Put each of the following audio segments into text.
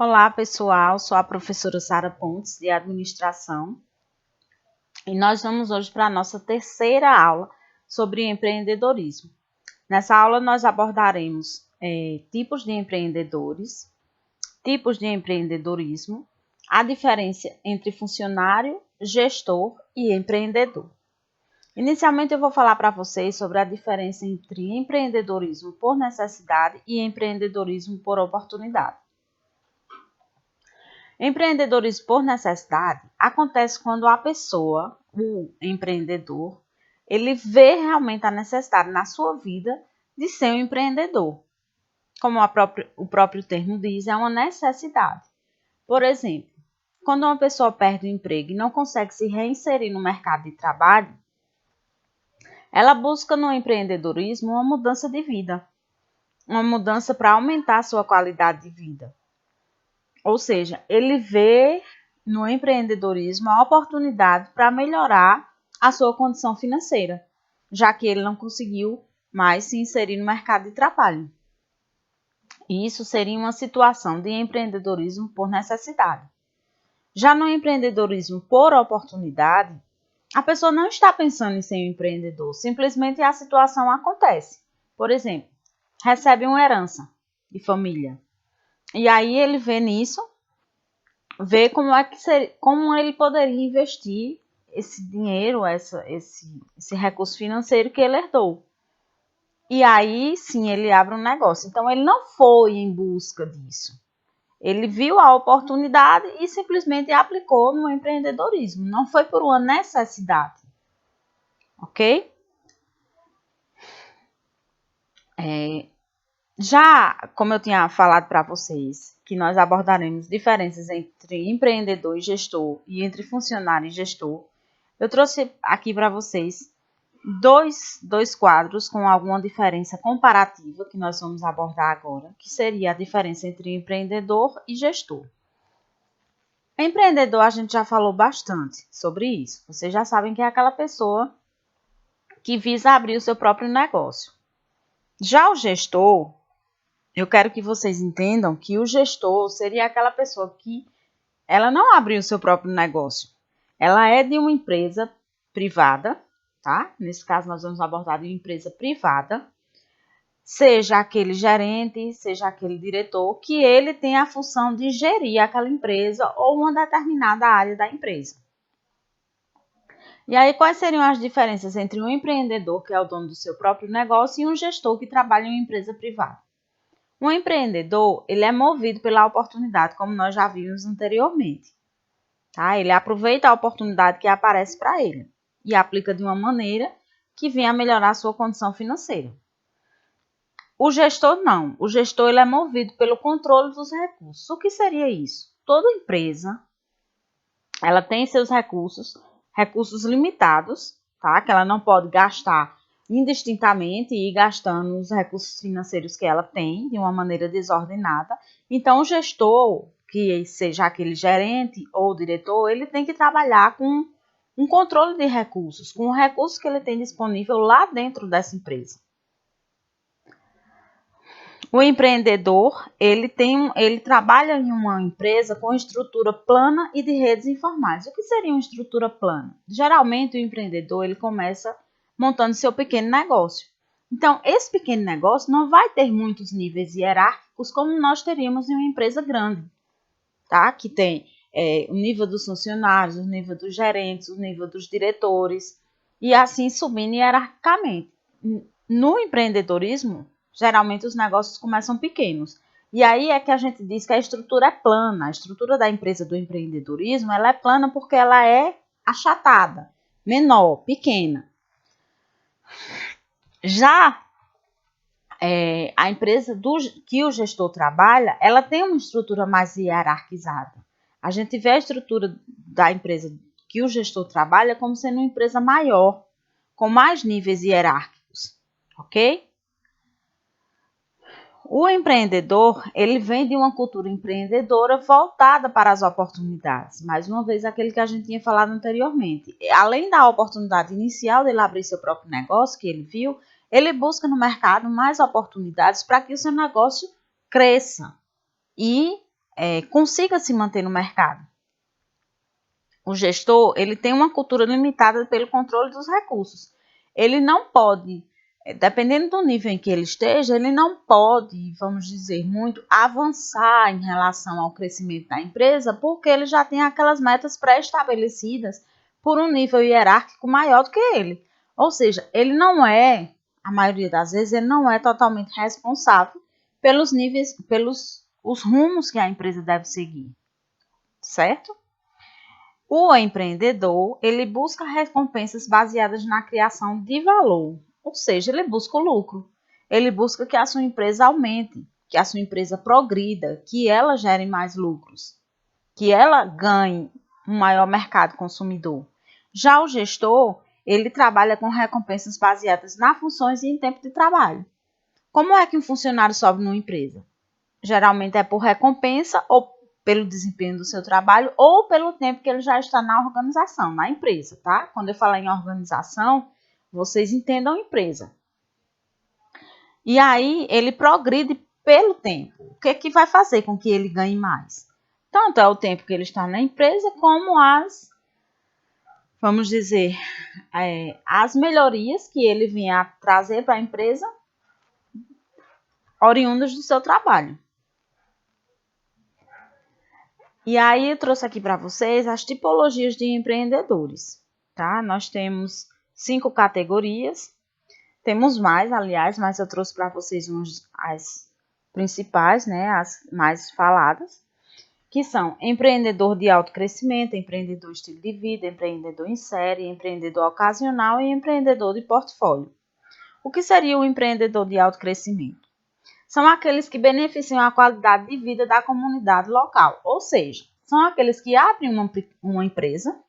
Olá, pessoal. Sou a professora Sara Pontes, de Administração, e nós vamos hoje para a nossa terceira aula sobre empreendedorismo. Nessa aula, nós abordaremos tipos de empreendedores, tipos de empreendedorismo, a diferença entre funcionário, gestor e empreendedor. Inicialmente, eu vou falar para vocês sobre a diferença entre empreendedorismo por necessidade e empreendedorismo por oportunidade. Empreendedorismo por necessidade acontece quando a pessoa, o empreendedor, ele vê realmente a necessidade na sua vida de ser um empreendedor. Como o próprio termo diz, é uma necessidade. Por exemplo, quando uma pessoa perde o emprego e não consegue se reinserir no mercado de trabalho, ela busca no empreendedorismo uma mudança de vida, uma mudança para aumentar a sua qualidade de vida. Ou seja, ele vê no empreendedorismo a oportunidade para melhorar a sua condição financeira, já que ele não conseguiu mais se inserir no mercado de trabalho. E isso seria uma situação de empreendedorismo por necessidade. Já no empreendedorismo por oportunidade, a pessoa não está pensando em ser um empreendedor, simplesmente a situação acontece. Por exemplo, recebe uma herança de família. E aí ele vê nisso, vê como ele poderia investir esse dinheiro, esse recurso financeiro que ele herdou. E aí sim ele abre um negócio. Então ele não foi em busca disso. Ele viu a oportunidade e simplesmente aplicou no empreendedorismo. Não foi por uma necessidade. Ok? Já, como eu tinha falado para vocês, que nós abordaremos diferenças entre empreendedor e gestor e entre funcionário e gestor, eu trouxe aqui para vocês dois quadros com alguma diferença comparativa que nós vamos abordar agora, que seria a diferença entre empreendedor e gestor. Empreendedor, a gente já falou bastante sobre isso. Vocês já sabem que é aquela pessoa que visa abrir o seu próprio negócio. Já o gestor, eu quero que vocês entendam que o gestor seria aquela pessoa que ela não abriu o seu próprio negócio. Ela é de uma empresa privada, tá? Nesse caso, nós vamos abordar de uma empresa privada, seja aquele gerente, seja aquele diretor, que ele tem a função de gerir aquela empresa ou uma determinada área da empresa. E aí, quais seriam as diferenças entre um empreendedor, que é o dono do seu próprio negócio, e um gestor que trabalha em uma empresa privada? Um empreendedor, ele é movido pela oportunidade, como nós já vimos anteriormente. Tá? Ele aproveita a oportunidade que aparece para ele e aplica de uma maneira que venha a melhorar a sua condição financeira. O gestor não. O gestor ele é movido pelo controle dos recursos. O que seria isso? Toda empresa ela tem seus recursos limitados, tá? Que ela não pode gastar indistintamente e ir gastando os recursos financeiros que ela tem de uma maneira desordenada. Então, o gestor, que seja aquele gerente ou diretor, ele tem que trabalhar com um controle de recursos, com o recurso que ele tem disponível lá dentro dessa empresa. O empreendedor, ele trabalha em uma empresa com estrutura plana e de redes informais. O que seria uma estrutura plana? Geralmente, o empreendedor ele começa montando seu pequeno negócio. Então, esse pequeno negócio não vai ter muitos níveis hierárquicos como nós teríamos em uma empresa grande, tá? Que tem o nível dos funcionários, o nível dos gerentes, o nível dos diretores e assim subindo hierarquicamente. No empreendedorismo, geralmente os negócios começam pequenos. E aí é que a gente diz que a estrutura é plana. A estrutura da empresa do empreendedorismo ela é plana porque ela é achatada, menor, pequena. Já a empresa que o gestor trabalha, ela tem uma estrutura mais hierarquizada. A gente vê a estrutura da empresa que o gestor trabalha como sendo uma empresa maior, com mais níveis hierárquicos, ok? O empreendedor, ele vem de uma cultura empreendedora voltada para as oportunidades. Mais uma vez, aquele que a gente tinha falado anteriormente. Além da oportunidade inicial dele abrir seu próprio negócio, que ele viu, ele busca no mercado mais oportunidades para que o seu negócio cresça e consiga se manter no mercado. O gestor, ele tem uma cultura limitada pelo controle dos recursos. Ele não pode, dependendo do nível em que ele esteja, ele não pode, vamos dizer, muito avançar em relação ao crescimento da empresa, porque ele já tem aquelas metas pré-estabelecidas por um nível hierárquico maior do que ele. Ou seja, ele não é, a maioria das vezes, ele não é totalmente responsável pelos níveis, pelos os rumos que a empresa deve seguir, certo? O empreendedor, ele busca recompensas baseadas na criação de valor, ou seja, ele busca o lucro. Ele busca que a sua empresa aumente, que a sua empresa progrida, que ela gere mais lucros, que ela ganhe um maior mercado consumidor. Já o gestor, ele trabalha com recompensas baseadas nas funções e em tempo de trabalho. Como é que um funcionário sobe numa empresa? Geralmente é por recompensa ou pelo desempenho do seu trabalho ou pelo tempo que ele já está na organização, na empresa, tá? Quando eu falar em organização, vocês entendam empresa. E aí ele progride pelo tempo. O que é que vai fazer com que ele ganhe mais? Tanto é o tempo que ele está na empresa como vamos dizer, as melhorias que ele vinha trazer para a empresa oriundas do seu trabalho. E aí eu trouxe aqui para vocês as tipologias de empreendedores, tá? Nós temos 5 categorias, temos mais, aliás, mas eu trouxe para vocês as principais, né? As mais faladas, que são empreendedor de alto crescimento, empreendedor estilo de vida, empreendedor em série, empreendedor ocasional e empreendedor de portfólio. O que seria o empreendedor de alto crescimento? São aqueles que beneficiam a qualidade de vida da comunidade local, ou seja, são aqueles que abrem uma empresa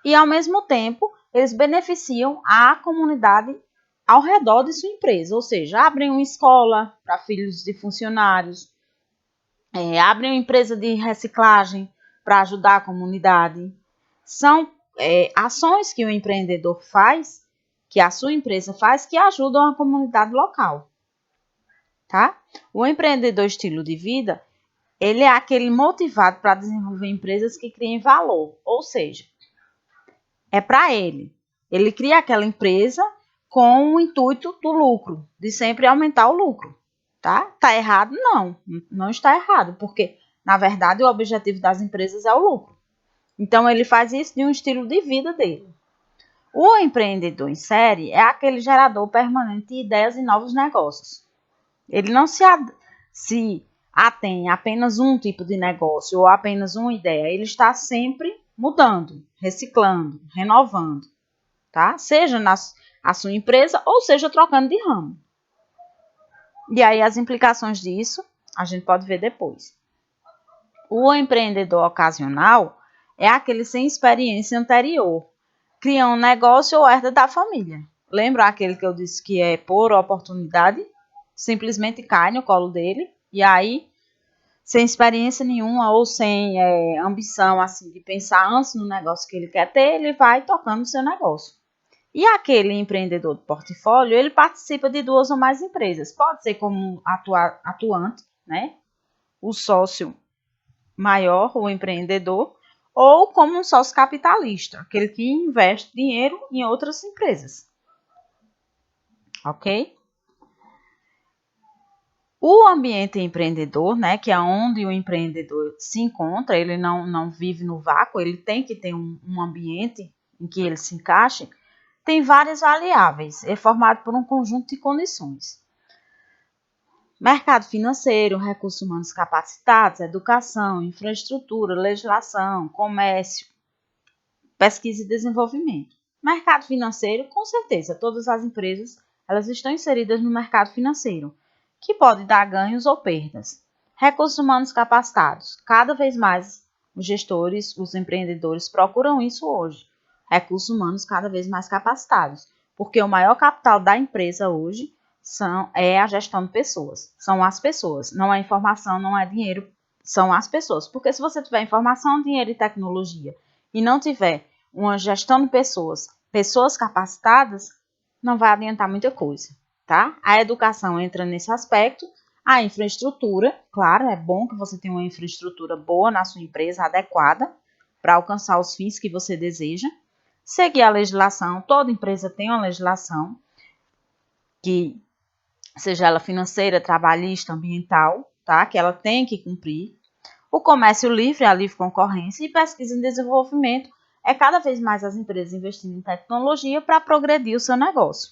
e, ao mesmo tempo, eles beneficiam a comunidade ao redor de sua empresa, ou seja, abrem uma escola para filhos de funcionários, abrem uma empresa de reciclagem para ajudar a comunidade. São ações que o empreendedor faz, que a sua empresa faz, que ajudam a comunidade local. Tá? O empreendedor estilo de vida, ele é aquele motivado para desenvolver empresas que criem valor, ou seja, é para ele. Ele cria aquela empresa com o intuito do lucro, de sempre aumentar o lucro, tá? Tá errado? Não, não está errado, porque na verdade o objetivo das empresas é o lucro. Então ele faz isso de um estilo de vida dele. O empreendedor em série é aquele gerador permanente de ideias e novos negócios. Ele não se atém a apenas um tipo de negócio ou apenas uma ideia. Ele está sempre mudando, reciclando, renovando, tá? Seja a sua empresa ou seja trocando de ramo. E aí as implicações disso a gente pode ver depois. O empreendedor ocasional é aquele sem experiência anterior. Cria um negócio ou herda da família. Lembra aquele que eu disse que é por oportunidade? Simplesmente cai no colo dele e aí, sem experiência nenhuma ou sem ambição assim de pensar antes no negócio que ele quer ter, ele vai tocando o seu negócio. E aquele empreendedor de portfólio, ele participa de 2 ou mais empresas. Pode ser como atuante, né? O sócio maior, o empreendedor, ou como um sócio capitalista, aquele que investe dinheiro em outras empresas. Ok? O ambiente empreendedor, né, que é onde o empreendedor se encontra, ele não vive no vácuo, ele tem que ter um ambiente em que ele se encaixe, tem várias variáveis, é formado por um conjunto de condições. Mercado financeiro, recursos humanos capacitados, educação, infraestrutura, legislação, comércio, pesquisa e desenvolvimento. Mercado financeiro, com certeza, todas as empresas elas estão inseridas no mercado financeiro, que pode dar ganhos ou perdas. Recursos humanos capacitados. Cada vez mais os gestores, os empreendedores procuram isso hoje. Recursos humanos cada vez mais capacitados, porque o maior capital da empresa hoje é a gestão de pessoas. São as pessoas, não é informação, não é dinheiro, são as pessoas. Porque se você tiver informação, dinheiro e tecnologia e não tiver uma gestão de pessoas, pessoas capacitadas, não vai adiantar muita coisa, tá? A educação entra nesse aspecto, A infraestrutura, claro, é bom que você tenha uma infraestrutura boa na sua empresa, adequada, para alcançar os fins que você deseja. Seguir a legislação, toda empresa tem uma legislação, que seja ela financeira, trabalhista, ambiental, tá? Que ela tem que cumprir. O comércio livre, a livre concorrência e pesquisa e desenvolvimento é cada vez mais as empresas investindo em tecnologia para progredir o seu negócio.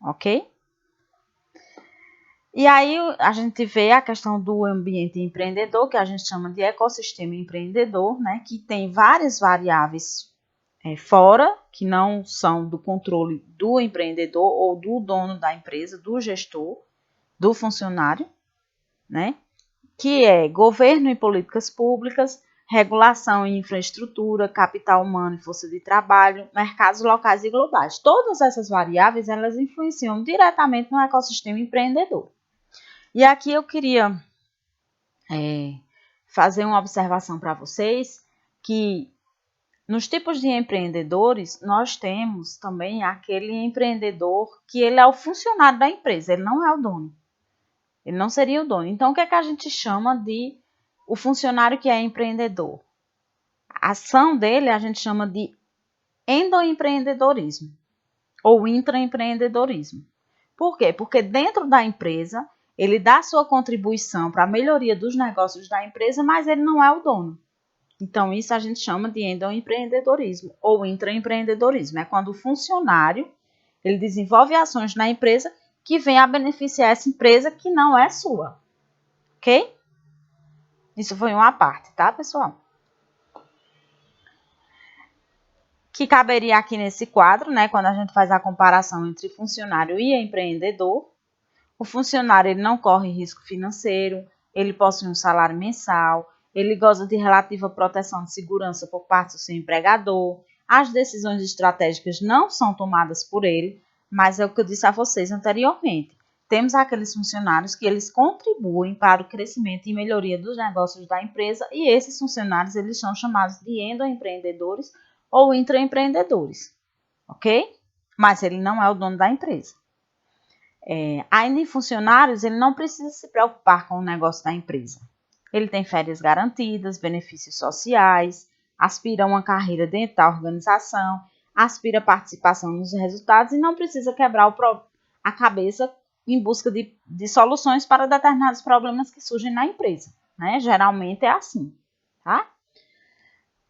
Ok? E aí a gente vê a questão do ambiente empreendedor, que a gente chama de ecossistema empreendedor, né? Que tem várias variáveis fora, que não são do controle do empreendedor ou do dono da empresa, do gestor, do funcionário, né? Que é governo e políticas públicas, regulação e infraestrutura, capital humano e força de trabalho, mercados locais e globais. Todas essas variáveis, elas influenciam diretamente no ecossistema empreendedor. E aqui eu queria fazer uma observação para vocês, que nos tipos de empreendedores, nós temos também aquele empreendedor que ele é o funcionário da empresa, ele não é o dono. Ele não seria o dono. Então, o que é que a gente chama de o funcionário que é empreendedor? A ação dele a gente chama de endoempreendedorismo ou intraempreendedorismo. Por quê? Porque dentro da empresa, ele dá sua contribuição para a melhoria dos negócios da empresa, mas ele não é o dono. Então, isso a gente chama de endoempreendedorismo ou intraempreendedorismo. É quando o funcionário ele desenvolve ações na empresa que vem a beneficiar essa empresa que não é sua. Ok? Isso foi uma parte, tá, pessoal? Que caberia aqui nesse quadro, né? Quando a gente faz a comparação entre funcionário e empreendedor. O funcionário ele não corre risco financeiro, ele possui um salário mensal, ele goza de relativa proteção de segurança por parte do seu empregador, as decisões estratégicas não são tomadas por ele, mas é o que eu disse a vocês anteriormente. Temos aqueles funcionários que eles contribuem para o crescimento e melhoria dos negócios da empresa e esses funcionários eles são chamados de endoempreendedores ou intraempreendedores, ok? Mas ele não é o dono da empresa. Ainda em funcionários, ele não precisa se preocupar com o negócio da empresa. Ele tem férias garantidas, benefícios sociais, aspira a uma carreira dentro da organização, aspira a participação nos resultados e não precisa quebrar a cabeça em busca de soluções para determinados problemas que surgem na empresa. Né? Geralmente é assim. Tá?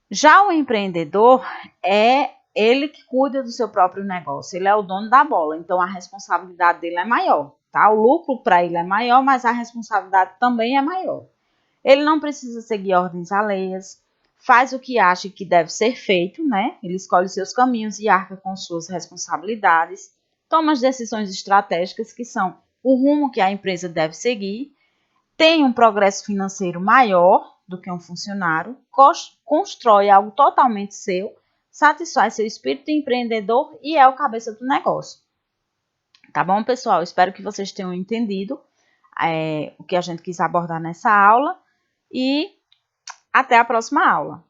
Já o empreendedor é ele que cuida do seu próprio negócio, ele é o dono da bola, então a responsabilidade dele é maior, tá? O lucro para ele é maior, mas a responsabilidade também é maior. Ele não precisa seguir ordens alheias, faz o que acha que deve ser feito, né? Ele escolhe seus caminhos e arca com suas responsabilidades, toma as decisões estratégicas que são o rumo que a empresa deve seguir, tem um progresso financeiro maior do que um funcionário, constrói algo totalmente seu, satisfaz seu espírito empreendedor e é o cabeça do negócio. Tá bom, pessoal? Espero que vocês tenham entendido o que a gente quis abordar nessa aula e até a próxima aula.